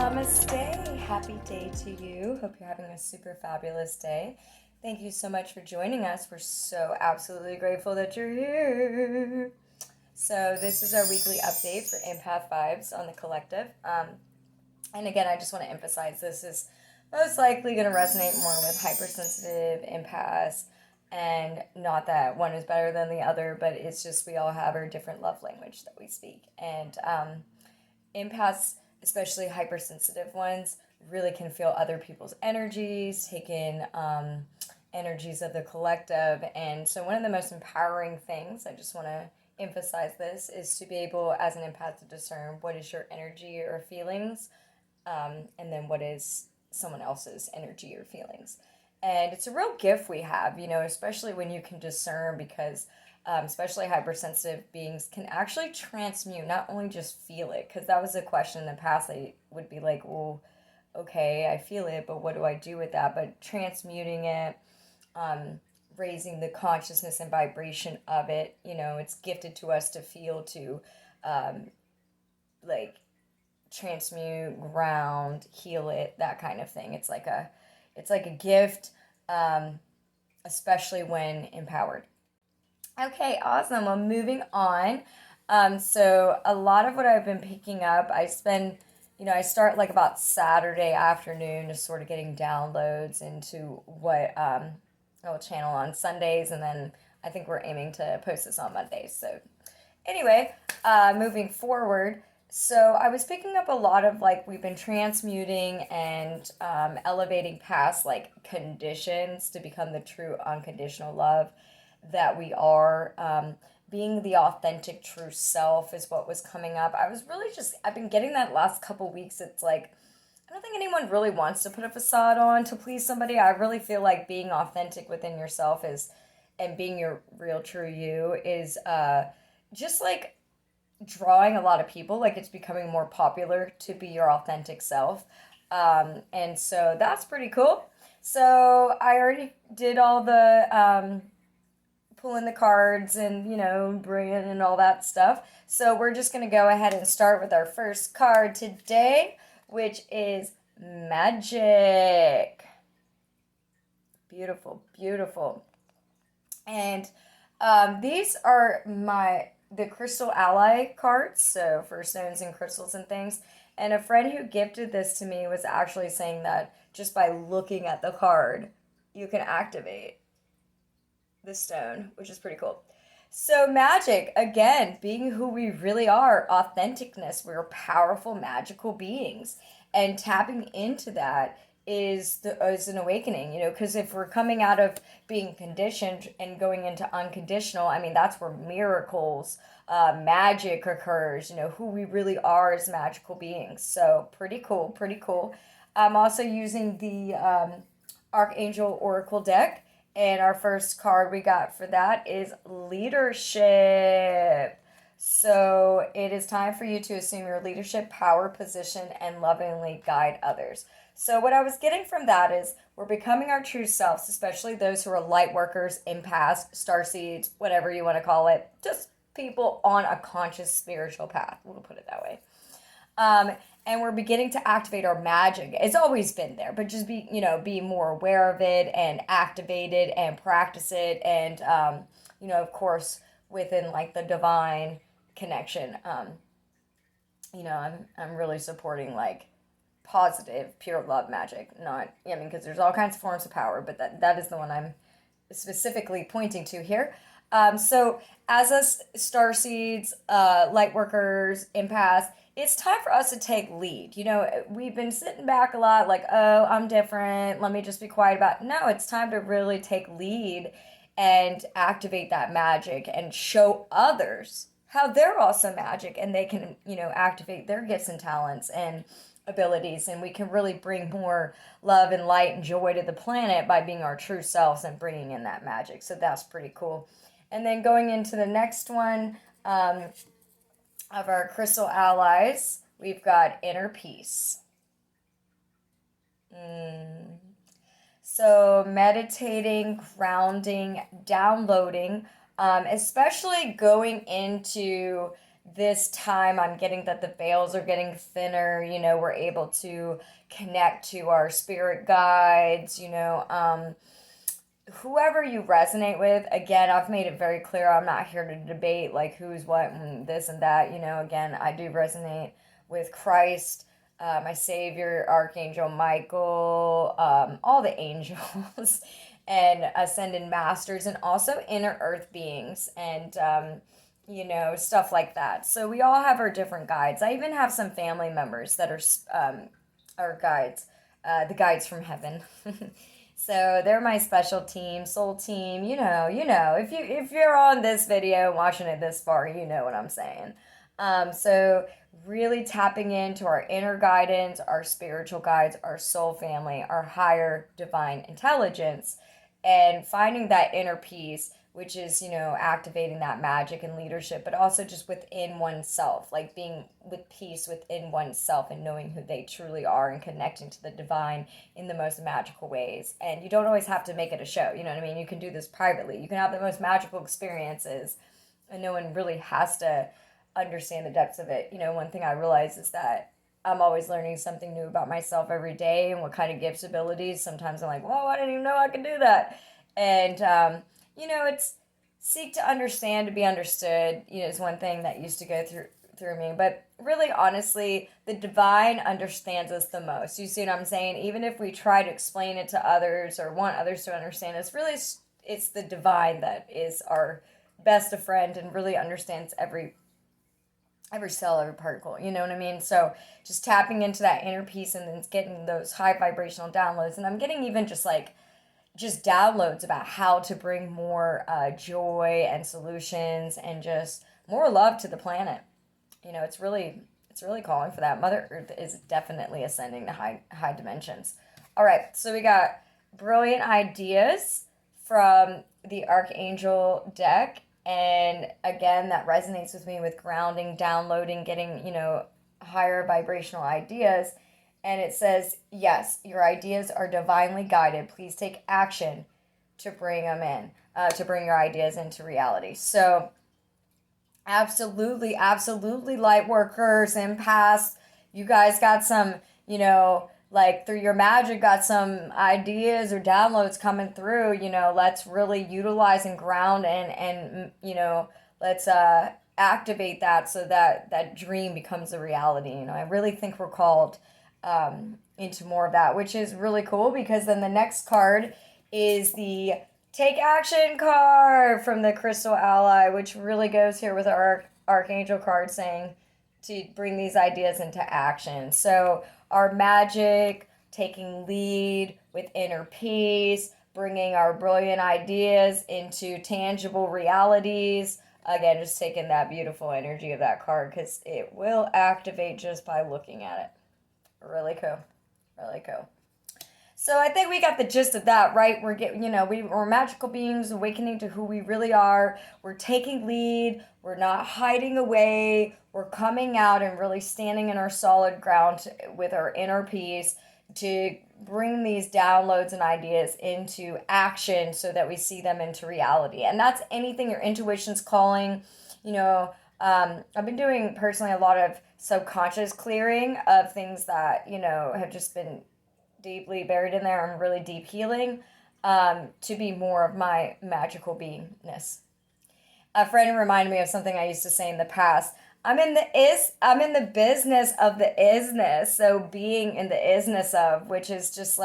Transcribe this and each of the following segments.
Namaste. Happy day to you. Hope you're having a super fabulous day. Thank you so much for joining us. We're so absolutely grateful that you're here. So this is our weekly update for Empath Vibes on the collective. And again, I just want to emphasize this is most likely going to resonate more with hypersensitive empaths, and not that one is better than the other, but it's just we all have our different love language that we speak. And empaths, especially hypersensitive ones, really can feel other people's energies, take in energies of the collective. And so one of the most empowering things, I just want to emphasize this, is to be able as an empath to discern what is your energy or feelings, and then what is someone else's energy or feelings. And it's a real gift we have, especially when you can discern, because especially hypersensitive beings can actually transmute, not only just feel it, because that was a question in the past. They would be like, well, okay, I feel it, but what do I do with that? But transmuting it, raising the consciousness and vibration of it, it's gifted to us to feel, to transmute, ground, heal it, that kind of thing. It's like a gift, especially when empowered. Okay, awesome. Well, moving on. So a lot of what I've been picking up, I start like about Saturday afternoon, just sort of getting downloads into what I'll channel on Sundays, and then I think we're aiming to post this on Mondays. So anyway, moving forward, so I was picking up a lot of we've been transmuting and elevating past conditions to become the true unconditional love that we are. Being the authentic true self is what was coming up. I've been getting that last couple weeks. It's I don't think anyone really wants to put a facade on to please somebody. I really feel like being authentic within yourself and being your real true you is just drawing a lot of people. It's becoming more popular to be your authentic self. And so that's pretty cool. So I already did all the pulling the cards and, bringing and all that stuff. So we're just going to go ahead and start with our first card today, which is Magic. Beautiful, beautiful. And these are the Crystal Ally cards, so for stones and crystals and things. And a friend who gifted this to me was actually saying that just by looking at the card, you can activate the stone, which is pretty cool. So magic, again, being who we really are, authenticness. We're powerful, magical beings, and tapping into that is an awakening, because if we're coming out of being conditioned and going into unconditional, that's where miracles, magic occurs, who we really are as magical beings. So pretty cool, pretty cool. I'm also using the Archangel Oracle deck. And our first card we got for that is Leadership. So it is time for you to assume your leadership, power, position, and lovingly guide others. So what I was getting from that is we're becoming our true selves, especially those who are light workers, empaths, starseeds, whatever you want to call it. Just people on a conscious spiritual path. We'll put it that way. And we're beginning to activate our magic. It's always been there, but just be more aware of it and activate it and practice it. And, of course, within the divine connection, I'm really supporting positive, pure love magic. Not, because there's all kinds of forms of power, but that is the one I'm specifically pointing to here. So as us starseeds, light workers, empaths, it's time for us to take lead. We've been sitting back a lot oh, I'm different, let me just be quiet about it. No, it's time to really take lead and activate that magic and show others how they're also magic, and they can, activate their gifts and talents and abilities, and we can really bring more love and light and joy to the planet by being our true selves and bringing in that magic. So that's pretty cool. And then going into the next one, of our crystal allies, we've got Inner Peace. So meditating, grounding, downloading, especially going into this time I'm getting that the veils are getting thinner, we're able to connect to our spirit guides, whoever you resonate with. Again, I've made it very clear I'm not here to debate like who's what and this and that. Again, I do resonate with Christ, my Savior, Archangel Michael, all the angels, and ascended masters, and also inner earth beings, and stuff like that. So we all have our different guides. I even have some family members that are guides, the guides from heaven. So they're my special team, soul team. If you're on this video watching it this far, you know what I'm saying. So really tapping into our inner guidance, our spiritual guides, our soul family, our higher divine intelligence, and finding that inner peace, which is, activating that magic and leadership, but also just within oneself, like being with peace within oneself and knowing who they truly are and connecting to the divine in the most magical ways. And you don't always have to make it a show, you know what I mean? You can do this privately. You can have the most magical experiences, and no one really has to understand the depths of it. One thing I realize is that I'm always learning something new about myself every day and what kind of gifts, abilities. Sometimes I'm like, whoa, I didn't even know I could do that. And, it's seek to understand, to be understood, is one thing that used to go through me. But really, honestly, the divine understands us the most. You see what I'm saying? Even if we try to explain it to others or want others to understand us, really, it's the divine that is our best of friend and really understands every cell, every particle, you know what I mean? So just tapping into that inner peace and then getting those high vibrational downloads. And I'm getting even just downloads about how to bring more joy and solutions and just more love to the planet. It's really calling for that. Mother Earth is definitely ascending to high dimensions. All right, so we got brilliant ideas from the Archangel deck. And again, that resonates with me with grounding, downloading, getting, higher vibrational ideas. And it says, yes, your ideas are divinely guided. Please take action to bring them in, to bring your ideas into reality. So absolutely, light workers, empaths, you guys got some, through your magic, got some ideas or downloads coming through. Let's really utilize and ground and let's activate that so that dream becomes a reality. I really think we're called into more of that, which is really cool, because then the next card is the Take Action card from the Crystal Ally, which really goes here with our Archangel card saying to bring these ideas into action. So our magic, taking lead with inner peace, bringing our brilliant ideas into tangible realities. Again, just taking that beautiful energy of that card, because it will activate just by looking at it. Really cool. So I think we got the gist of that, right? We're magical beings awakening to who we really are. We're taking lead. We're not hiding away. We're coming out and really standing in our solid ground with our inner peace to bring these downloads and ideas into action so that we see them into reality. And that's anything your intuition's calling. I've been doing personally a lot of subconscious clearing of things that, have just been deeply buried in there, and really deep healing, to be more of my magical beingness. A friend reminded me of something I used to say in the past. I'm in the business of the isness. So being in the isness of, which is just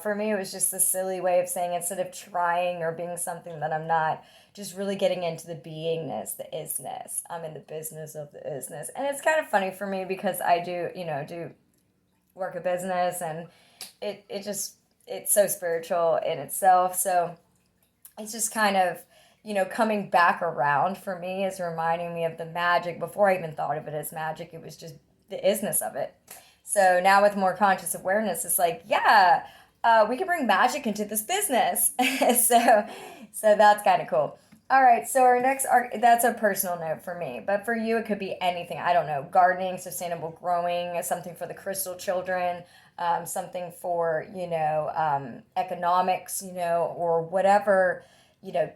for me, it was just a silly way of saying, instead of trying or being something that I'm not, just really getting into the beingness, the isness. I'm in the business of the isness. And it's kind of funny for me because I do work a business, and it's so spiritual in itself. So it's just kind of, coming back around for me is reminding me of the magic. Before I even thought of it as magic, it was just the isness of it. So now with more conscious awareness, it's we can bring magic into this business. So that's kind of cool. All right, so our next that's a personal note for me, but for you, it could be anything. I don't know, gardening, sustainable growing, something for the crystal children, something for, economics, or whatever,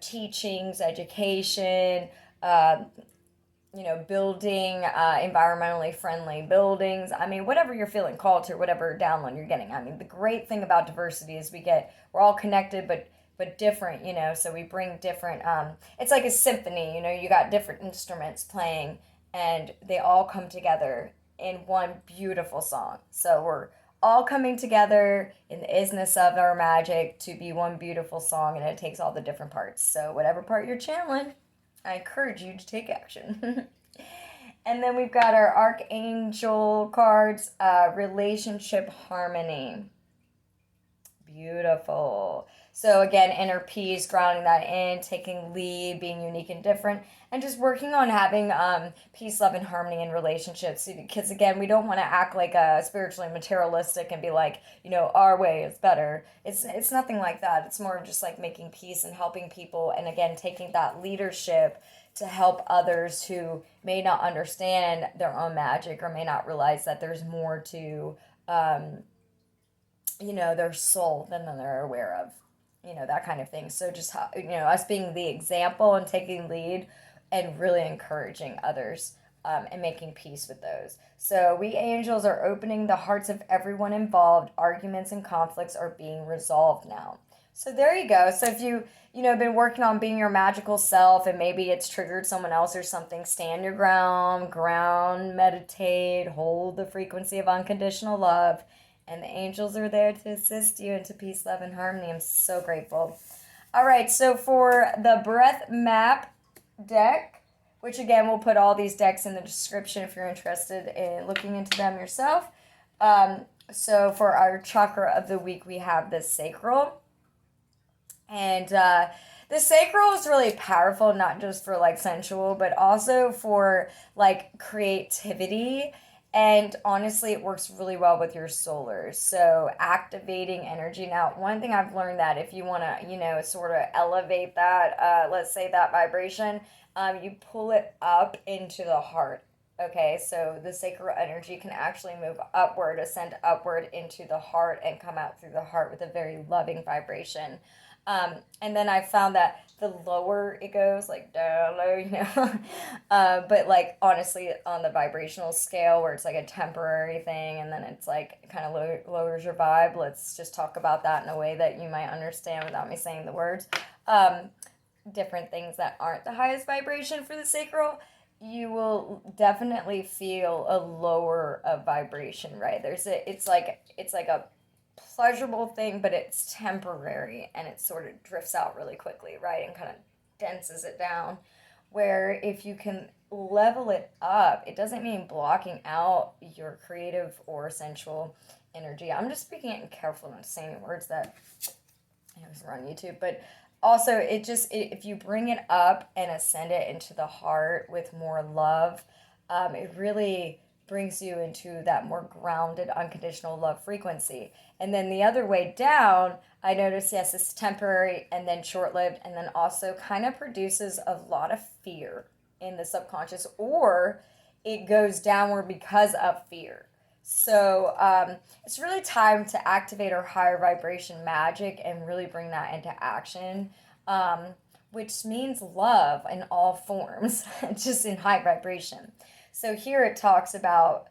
teachings, education, building environmentally friendly buildings. I mean, whatever you're feeling called to, whatever download you're getting. I mean, the great thing about diversity is we're all connected, but different, so we bring different, it's like a symphony, you got different instruments playing, and they all come together in one beautiful song. So we're all coming together in the isness of our magic to be one beautiful song, and it takes all the different parts. So whatever part you're channeling, I encourage you to take action. And then we've got our Archangel cards, relationship harmony. Beautiful. So again, inner peace, grounding that in, taking lead, being unique and different, and just working on having peace, love, and harmony in relationships. Because again, we don't want to act like spiritually materialistic and be like, our way is better. It's nothing like that. It's more of just like making peace and helping people, and again, taking that leadership to help others who may not understand their own magic or may not realize that there's more to their soul than they're aware of, that kind of thing. So just, us being the example and taking lead and really encouraging others and making peace with those. So we angels are opening the hearts of everyone involved. Arguments and conflicts are being resolved now. So there you go. So if you, been working on being your magical self and maybe it's triggered someone else or something, stand your ground, meditate, hold the frequency of unconditional love. And the angels are there to assist you into peace, love, and harmony. I'm so grateful. All right, so for the breath map deck, which again, we'll put all these decks in the description if you're interested in looking into them yourself. So for our chakra of the week, we have the sacral. And the sacral is really powerful, not just for like sensual, but also for like creativity. And honestly, it works really well with your solar. So activating energy. Now, one thing I've learned that if you want to, sort of elevate that, let's say that vibration, you pull it up into the heart. Okay, so the sacral energy can actually move upward, ascend upward into the heart and come out through the heart with a very loving vibration. And then I found that the lower it goes, like down low, but like honestly on the vibrational scale where it's like a temporary thing and then it's like kind of lowers your vibe. Let's just talk about that in a way that you might understand without me saying the words. Different things that aren't the highest vibration for the sacral, you will definitely feel a lower of vibration, right? It's like a pleasurable thing, but it's temporary and it sort of drifts out really quickly, right? And kind of denses it down. Where if you can level it up, it doesn't mean blocking out your creative or sensual energy. I'm just speaking it careful not saying words that are on YouTube, but also if you bring it up and ascend it into the heart with more love, it really brings you into that more grounded, unconditional love frequency. And then the other way down, I notice, yes, it's temporary and then short-lived, and then also kind of produces a lot of fear in the subconscious, or it goes downward because of fear. So it's really time to activate our higher vibration magic and really bring that into action, which means love in all forms, just in high vibration. So here it talks about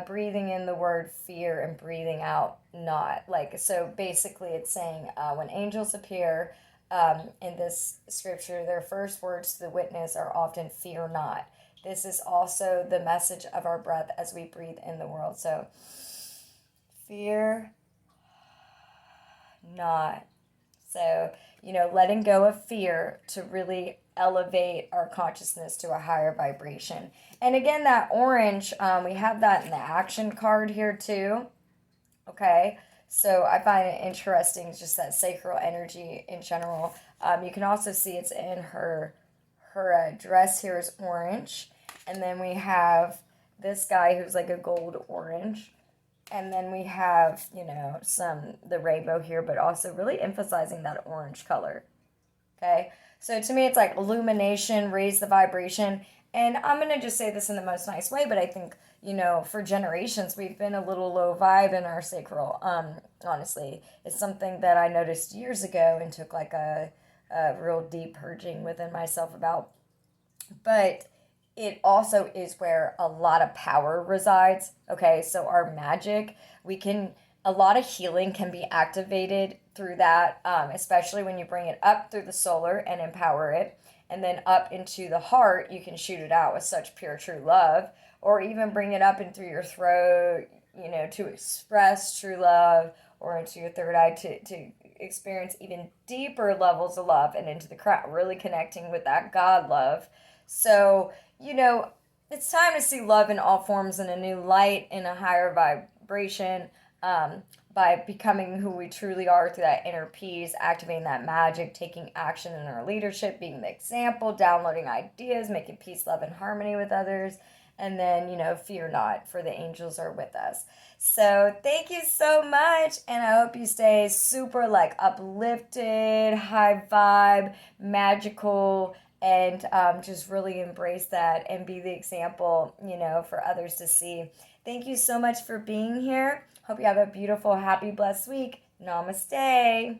breathing in the word fear and breathing out not. So basically it's saying when angels appear in this scripture, their first words to the witness are often fear not. This is also the message of our breath as we breathe in the world. So fear not. So, letting go of fear to really elevate our consciousness to a higher vibration. And again, that orange, we have that in the action card here too. Okay, so I find it interesting, just that sacral energy in general. You can also see it's in her dress here is orange. And then we have this guy who's like a gold orange. And then we have, the rainbow here, but also really emphasizing that orange color. Okay, so to me, it's like illumination, raise the vibration. And I'm going to just say this in the most nice way, but I think, for generations, we've been a little low vibe in our sacral. Honestly, it's something that I noticed years ago and took like a real deep purging within myself about. But it also is where a lot of power resides. Okay, so our magic, a lot of healing can be activated through that, especially when you bring it up through the solar and empower it, and then up into the heart, you can shoot it out with such pure, true love, or even bring it up and through your throat, to express true love, or into your third eye to experience even deeper levels of love, and into the crown, really connecting with that God love. So, it's time to see love in all forms in a new light, in a higher vibration, by becoming who we truly are through that inner peace, activating that magic, taking action in our leadership, being the example, downloading ideas, making peace, love, and harmony with others. And then, fear not, for the angels are with us. So thank you so much. And I hope you stay super uplifted, high vibe, magical, and just really embrace that and be the example, for others to see. Thank you so much for being here. Hope you have a beautiful, happy, blessed week. Namaste.